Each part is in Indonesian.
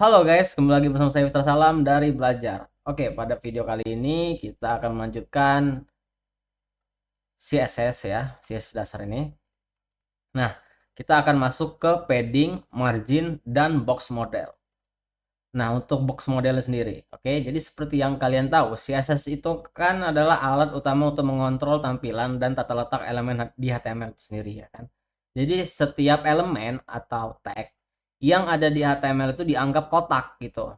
Halo guys, kembali lagi bersama saya Fitra Salam dari Belajar. Oke, pada video kali ini kita akan melanjutkan CSS ya, CSS dasar ini. Nah, kita akan masuk ke padding, margin, dan box model. Nah, untuk box model sendiri, oke, jadi seperti yang kalian tahu, CSS itu kan adalah alat utama untuk mengontrol tampilan dan tata letak elemen di HTML itu sendiri ya kan. Jadi setiap elemen atau tag yang ada di HTML itu dianggap kotak gitu.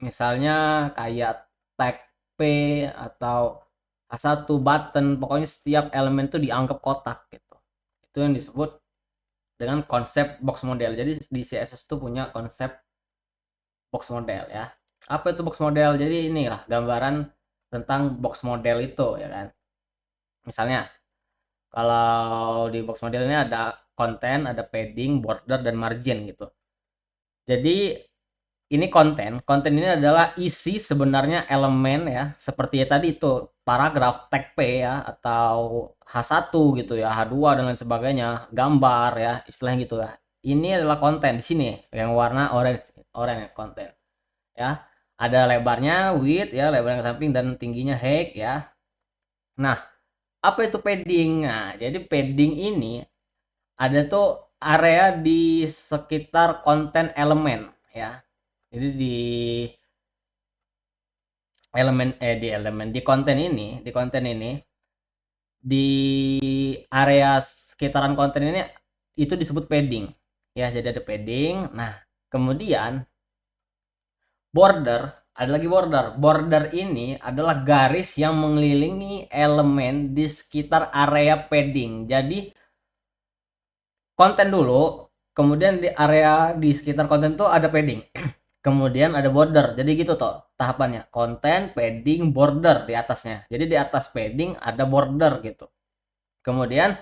Misalnya kayak tag P atau A1 button, pokoknya setiap elemen itu dianggap kotak gitu. Itu yang disebut dengan konsep box model. Jadi di CSS itu punya konsep box model ya. Apa itu box model? Jadi inilah gambaran tentang box model itu ya kan. Misalnya kalau di box model ini ada konten, ada padding, border, dan margin gitu. Jadi ini konten ini adalah isi sebenarnya elemen ya, seperti ya tadi itu paragraf tag P ya, atau H1 gitu ya, H2 dan lain sebagainya, gambar ya, istilahnya gitu ya. Ini adalah konten di sini yang warna orange, orange konten ya. Ada lebarnya width ya, lebar ke samping, dan tingginya height ya. Nah, apa itu padding? Nah, jadi padding ini ada tuh area di sekitar konten elemen ya. Jadi di konten ini di area sekitaran konten ini itu disebut padding ya. Jadi ada padding. Nah, kemudian border, ada lagi border ini adalah garis yang mengelilingi elemen di sekitar area padding. Jadi konten dulu, kemudian di area di sekitar konten tuh ada padding. Kemudian ada border. Jadi gitu toh tahapannya. Konten, padding, border di atasnya. Jadi di atas padding ada border gitu. Kemudian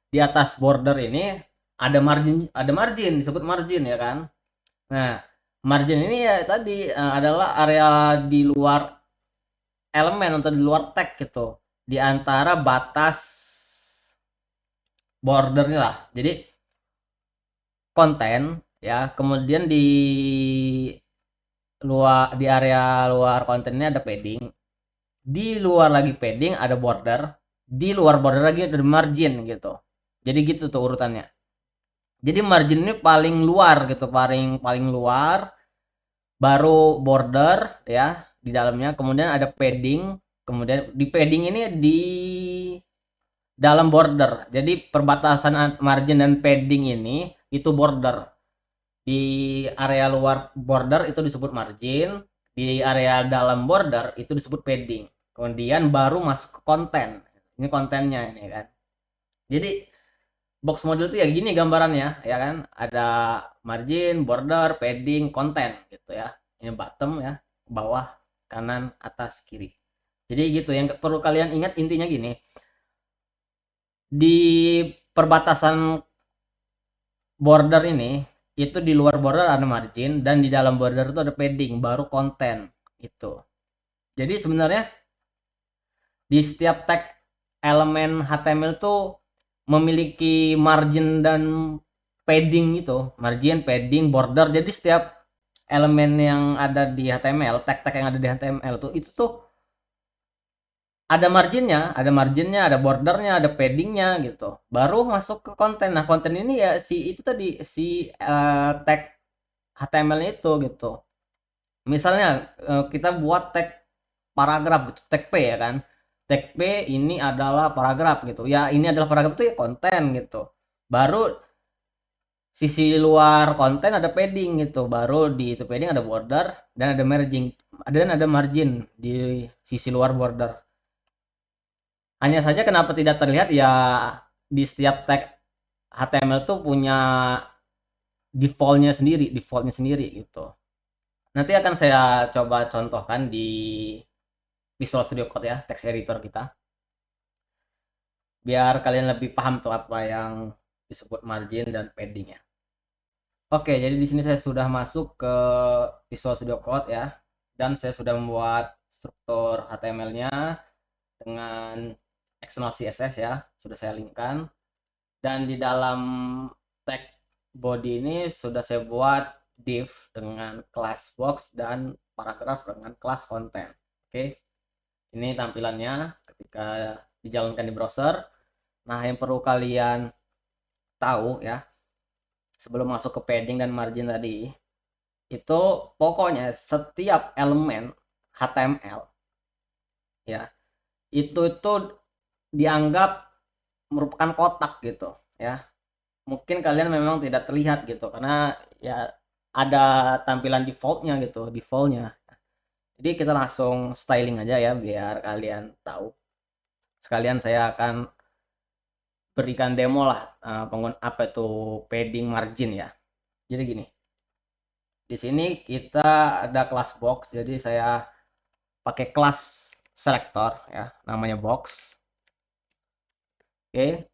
di atas border ini ada margin disebut margin ya kan. Nah, margin ini ya tadi adalah area di luar elemen atau di luar tag gitu. Di antara batas border ini lah. Jadi konten ya, kemudian di area luar kontennya ada padding, di luar lagi padding ada border, di luar border lagi ada margin gitu. Jadi gitu tuh urutannya. Jadi margin ini paling luar gitu, paling paling luar, baru border ya di dalamnya, kemudian ada padding, kemudian di padding ini di dalam border. Jadi perbatasan margin dan padding ini itu border. Di area luar border itu disebut margin, di area dalam border itu disebut padding. Kemudian baru masuk ke konten. Ini kontennya ini kan. Jadi box model itu ya gini gambarannya ya kan. Ada margin, border, padding, konten gitu ya. Ini bottom ya, bawah, kanan, atas, kiri. Jadi gitu yang perlu kalian ingat intinya gini. Di perbatasan border ini itu di luar border ada margin dan di dalam border itu ada padding baru konten itu. Jadi sebenarnya di setiap tag elemen HTML itu memiliki margin dan padding itu, margin, padding, border. Jadi setiap elemen yang ada di HTML, tag-tag yang ada di HTML itu tuh ada marginnya, ada bordernya, ada paddingnya gitu. Baru masuk ke konten. Nah, konten ini ya si itu tadi si tag HTML-nya itu gitu. Misalnya kita buat tag paragraf gitu, tag P ya kan. Tag P ini adalah paragraf gitu. Ya, ini adalah paragraf itu ya konten gitu. Baru sisi luar konten ada padding gitu. Baru di itu padding ada border dan ada margin. Dan ada margin di sisi luar border. Hanya saja kenapa tidak terlihat ya di setiap tag HTML tuh punya defaultnya sendiri gitu. Nanti akan saya coba contohkan di Visual Studio Code ya, text editor kita. Biar kalian lebih paham tuh apa yang disebut margin dan padding ya. Oke, jadi di sini saya sudah masuk ke Visual Studio Code ya. Dan saya sudah membuat struktur HTML-nya dengan XML CSS ya, sudah saya linkkan. Dan di dalam tag body ini sudah saya buat div dengan kelas box dan paragraf dengan kelas konten. Oke, ini tampilannya ketika dijalankan di browser. Nah, yang perlu kalian tahu ya, sebelum masuk ke padding dan margin tadi, itu pokoknya setiap elemen HTML ya, itu dianggap merupakan kotak gitu ya. Mungkin kalian memang tidak terlihat gitu karena ya ada tampilan defaultnya gitu, defaultnya. Jadi kita langsung styling aja ya biar kalian tahu. Sekalian saya akan berikan demo lah penggunaan apa itu padding margin ya. Jadi gini, di sini kita ada kelas box, jadi saya pakai kelas selector ya, namanya box. Oke,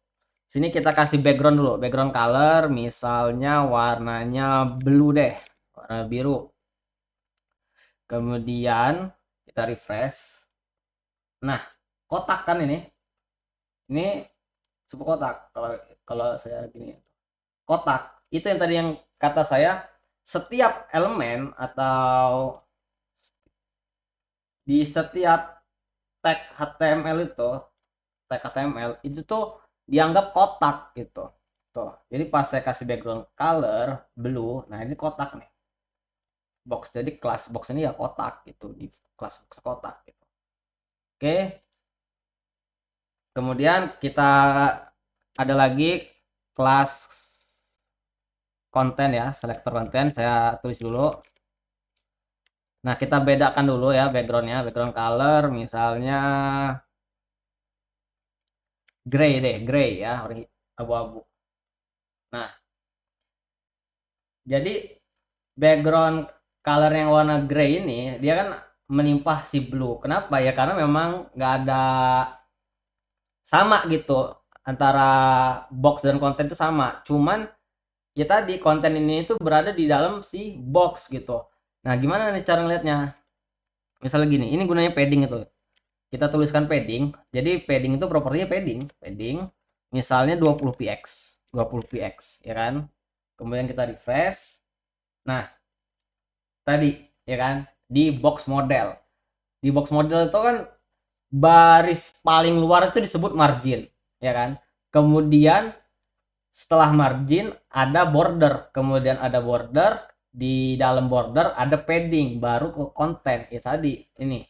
sini kita kasih background dulu, background color, misalnya warnanya blue deh, warna biru. Kemudian kita refresh. Nah, kotak kan ini sebuah kotak. Kalau saya gini, kotak itu yang tadi yang kata saya, setiap elemen atau di setiap tag HTML itu tuh dianggap kotak gitu. Tuh. Jadi pas saya kasih background color blue, nah ini kotak nih. Box. Jadi kelas box ini ya kotak gitu, di kelas box kotak gitu. Oke. Kemudian kita ada lagi kelas konten ya, selektor konten. Saya tulis dulu. Nah, kita bedakan dulu ya backgroundnya, background color misalnya gray deh, gray ya, abu-abu. Nah, jadi background color yang warna gray ini dia kan menimpah si blue. Kenapa ya? Karena memang nggak ada sama gitu antara box dan konten itu sama. Cuman ya tadi konten ini itu berada di dalam si box gitu. Nah, gimana nih cara ngeliatnya? Misalnya gini, ini gunanya padding itu. Kita tuliskan padding. Jadi padding itu propertinya padding misalnya 20 px, 20 px ya kan. Kemudian kita refresh. Nah, tadi ya kan di box model. Di box model itu kan baris paling luar itu disebut margin, ya kan? Kemudian setelah margin ada border, kemudian ada border, di dalam border ada padding, baru ke konten. Ya tadi ini.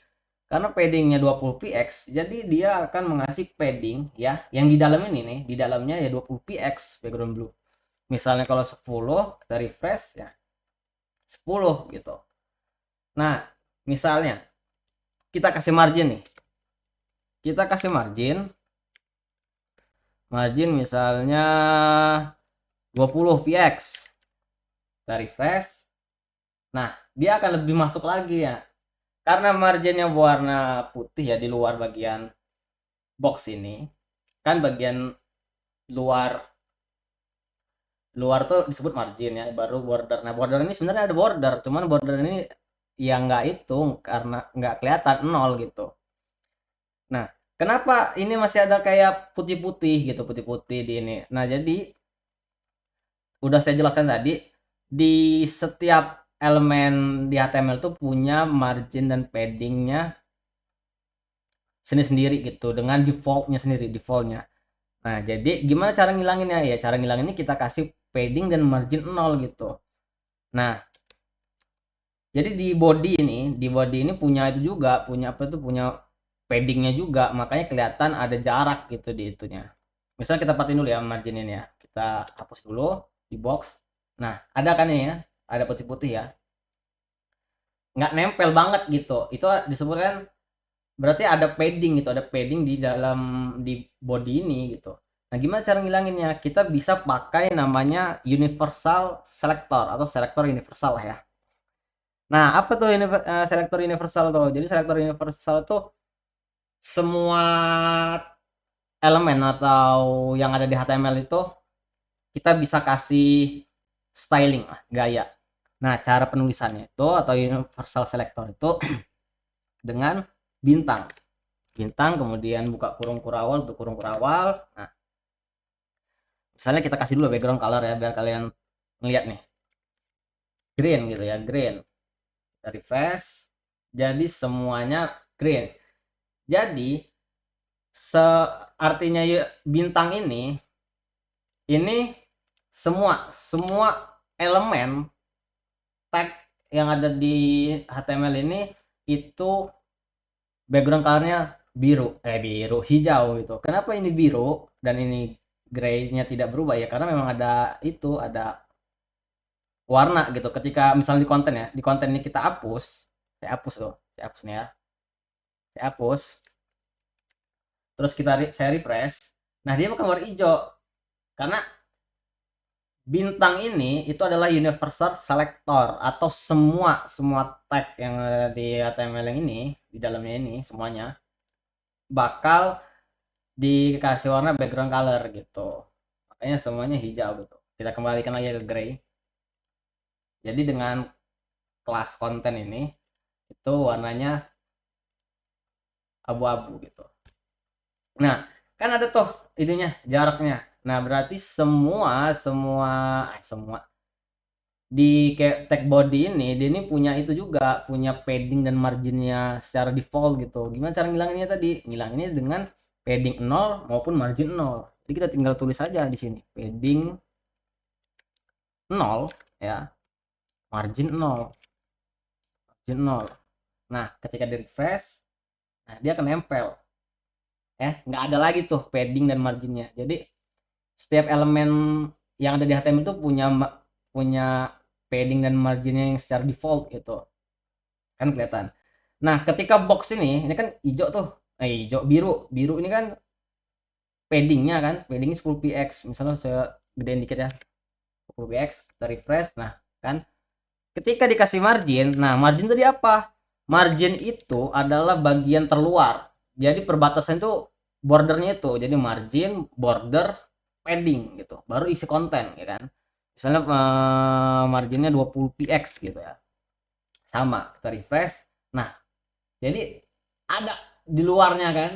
Karena paddingnya 20 px, jadi dia akan mengasih padding ya, yang di dalam ini nih, di dalamnya ya 20 px background blue. Misalnya kalau 10 kita refresh ya 10 gitu. Nah, misalnya kita kasih margin nih. Kita kasih margin misalnya 20 px. Kita refresh. Nah, dia akan lebih masuk lagi ya. Karena marginnya warna putih ya di luar bagian box ini. Kan bagian luar tuh disebut margin ya, baru border. Nah, border ini sebenarnya ada border, cuman border ini yang nggak hitung karena nggak kelihatan nol gitu. Nah, kenapa ini masih ada kayak putih-putih gitu, putih-putih di ini. Nah, jadi udah saya jelaskan tadi, di setiap elemen di HTML itu punya margin dan paddingnya sendiri gitu, dengan defaultnya. Nah, jadi gimana cara ngilanginnya? Ya, cara ngilanginnya kita kasih padding dan margin 0 gitu. Nah, jadi di body ini punya itu juga, punya apa itu, punya paddingnya juga, makanya kelihatan ada jarak gitu di itunya. Misalnya kita patin dulu ya margin ini ya, kita hapus dulu di box. Nah, ada kan ini ya, ada putih-putih ya, nggak nempel banget gitu. Itu disebutkan berarti ada padding gitu, ada padding di dalam di body ini gitu. Nah, gimana cara ngilanginnya? Kita bisa pakai namanya universal selector atau selector universal ya. Nah, apa tuh selector universal tuh? Jadi selector universal tuh semua elemen atau yang ada di HTML itu kita bisa kasih styling lah, gaya. Nah, cara penulisannya itu atau universal selector itu dengan bintang. Bintang, kemudian buka kurung kurawal untuk kurung kurawal. Nah, misalnya kita kasih dulu background color ya biar kalian ngeliat nih. green gitu ya, green. Kita refresh, jadi semuanya green. Jadi artinya bintang ini semua elemen tag yang ada di HTML ini itu background colornya hijau gitu. Kenapa ini biru dan ini gray-nya tidak berubah ya? Karena memang ada warna gitu. Ketika misalnya di konten ini kita hapus, saya hapus nih ya, saya hapus, terus saya refresh, nah dia bakal warna hijau karena bintang ini itu adalah universal selector atau semua tag yang ada di HTML yang ini, di dalamnya ini semuanya bakal dikasih warna background color gitu. Makanya semuanya hijau gitu. Kita kembalikan lagi ke gray. Jadi dengan kelas konten ini itu warnanya abu-abu gitu. Nah, kan ada tuh ininya, jaraknya. Nah, berarti semua di tag body ini dia ini punya itu juga, punya padding dan marginnya secara default gitu. Gimana cara ngilanginnya tadi? Ngilanginnya dengan padding 0 maupun margin 0. Jadi kita tinggal tulis aja di sini padding 0 ya, margin 0. Margin 0. Nah, ketika di refresh, nah dia akan nempel. Nggak ada lagi tuh padding dan marginnya. Jadi setiap elemen yang ada di HTML itu punya padding dan marginnya yang secara default gitu. Kan kelihatan. Nah, ketika box ini kan hijau tuh. Hijau, biru ini kan paddingnya kan, paddingnya 10px. Misalnya saya gedein dikit ya, 10px, kita refresh. Nah, kan ketika dikasih margin, nah margin tadi apa? Margin itu adalah bagian terluar. Jadi perbatasan itu bordernya itu. Jadi margin, border, padding gitu. Baru isi konten ya kan. Misalnya marginnya 20px gitu ya. Sama, kita refresh. Nah, jadi ada di luarnya kan.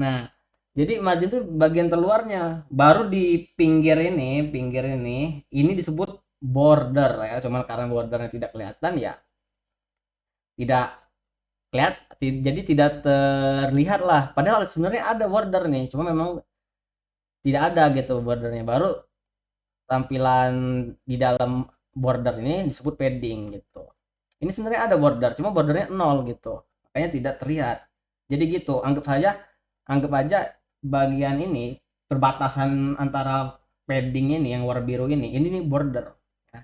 Nah, jadi margin itu bagian terluarnya. Baru di pinggir ini disebut border ya. Cuman karena bordernya tidak kelihatan ya, tidak jadi tidak terlihat lah. Padahal sebenarnya ada border nih, cuma memang tidak ada gitu bordernya. Baru tampilan di dalam border ini disebut padding gitu. Ini sebenarnya ada border, cuma bordernya 0 gitu. Makanya tidak terlihat. Jadi gitu, anggap aja bagian ini perbatasan antara padding ini yang warna biru ini nih border ya.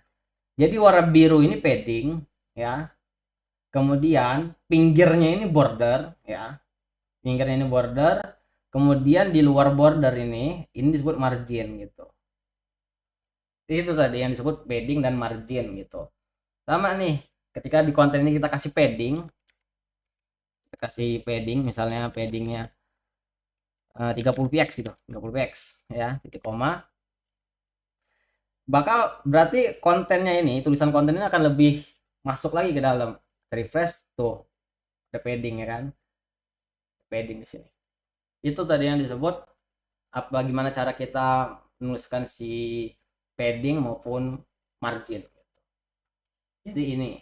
Jadi warna biru ini padding ya. Kemudian pinggirnya ini border ya. Pinggirnya ini border, kemudian di luar border ini disebut margin gitu. Itu tadi yang disebut padding dan margin gitu. Sama nih, ketika di konten ini kita kasih padding, misalnya paddingnya 30px gitu, 30px ya, titik koma. Berarti kontennya ini, tulisan konten ini akan lebih masuk lagi ke dalam. Refresh tuh, ada padding ya kan, padding di sini. Itu tadi yang disebut bagaimana cara kita menuliskan si padding maupun margin. Jadi ini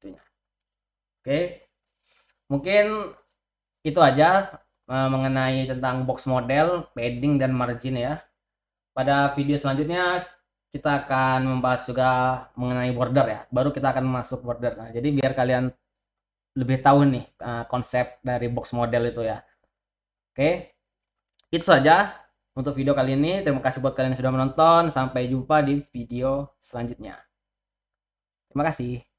itunya. Oke, mungkin itu aja mengenai tentang box model, padding dan margin ya. Pada video selanjutnya kita akan membahas juga mengenai border ya. Baru kita akan masuk border. Nah, jadi biar kalian lebih tahu nih konsep dari box model itu ya. Oke, itu saja untuk video kali ini. Terima kasih buat kalian yang sudah menonton. Sampai jumpa di video selanjutnya. Terima kasih.